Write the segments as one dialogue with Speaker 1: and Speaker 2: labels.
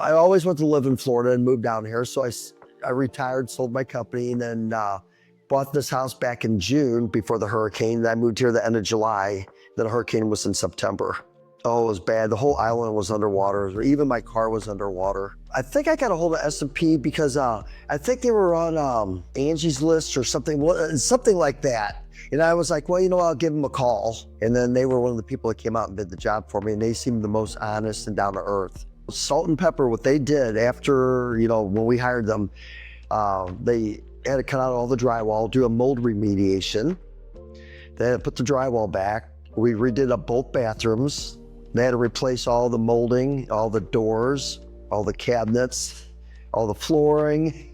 Speaker 1: I always wanted to live in Florida and moved down here. So I retired, sold my company, and then bought this house back in June before the hurricane. I moved here the end of July. Then the hurricane was in September. Oh, it was bad. The whole island was underwater. Even my car was underwater. I think I got a hold of S&P because I think they were on Angie's List or something like that. And I was like, well, I'll give them a call. And then they were one of the people that came out and did the job for me. And they seemed the most honest and down to earth. Salt and Pepper, what they did after, when we hired them, they had to cut out all the drywall, do a mold remediation. They had to put the drywall back. We redid up both bathrooms. They had to replace all the molding, all the doors, all the cabinets, all the flooring.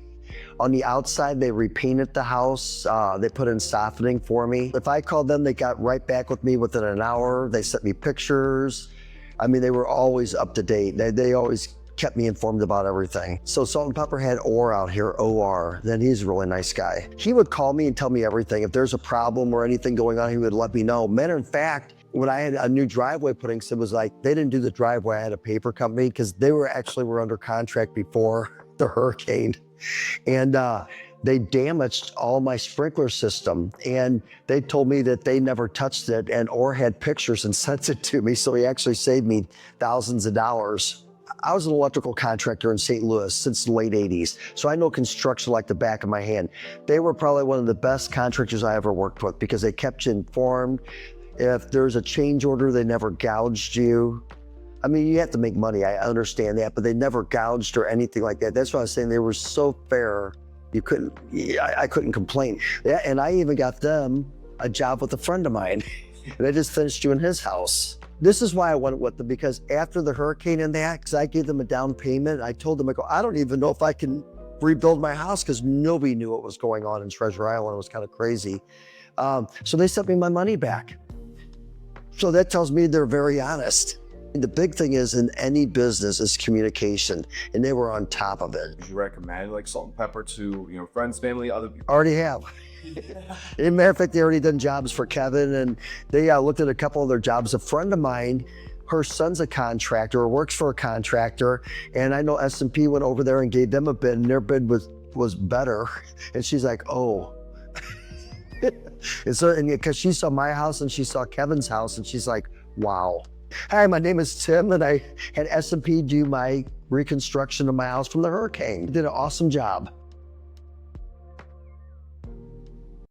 Speaker 1: On the outside, they repainted the house. They put in softening for me. If I called them, they got right back with me within an hour. They sent me pictures. I mean, they were always up to date. They always kept me informed about everything. So Salt and Pepper had Orr out here, O-R. Then he's a really nice guy. He would call me and tell me everything. If there's a problem or anything going on, he would let me know. Matter of fact, when I had a new driveway putting, it was like, they didn't do the driveway. I had a paper company because they were under contract before the hurricane. And they damaged all my sprinkler system. And they told me that they never touched it, and Orr had pictures and sent it to me. So he actually saved me thousands of dollars. I was an electrical contractor in St. Louis since the late 80s. So I know construction like the back of my hand. They were probably one of the best contractors I ever worked with because they kept you informed. If there's a change order, they never gouged you. I mean, you have to make money, I understand that, but they never gouged or anything like that. That's why I was saying they were so fair, I couldn't complain. Yeah, and I even got them a job with a friend of mine. And I just finished doing his house. This is why I went with them, because after the hurricane and that, because I gave them a down payment, I told them, I don't even know if I can rebuild my house because nobody knew what was going on in Treasure Island. It was kind of crazy. So they sent me my money back. So that tells me they're very honest. The big thing is in any business is communication, and they were on top of it.
Speaker 2: Would you recommend like Salt and Pepper to friends, family, other people?
Speaker 1: Already have. As a matter of fact, they already done jobs for Kevin, and they looked at a couple of their jobs. A friend of mine, her son's a contractor or works for a contractor, and I know S&P went over there and gave them a bid, and their bid was better. And she's like, oh. And so, because she saw my house and she saw Kevin's house, and she's like, wow. Hi, my name is Tim, and I had S&P do my reconstruction of my house from the hurricane. Did an awesome job.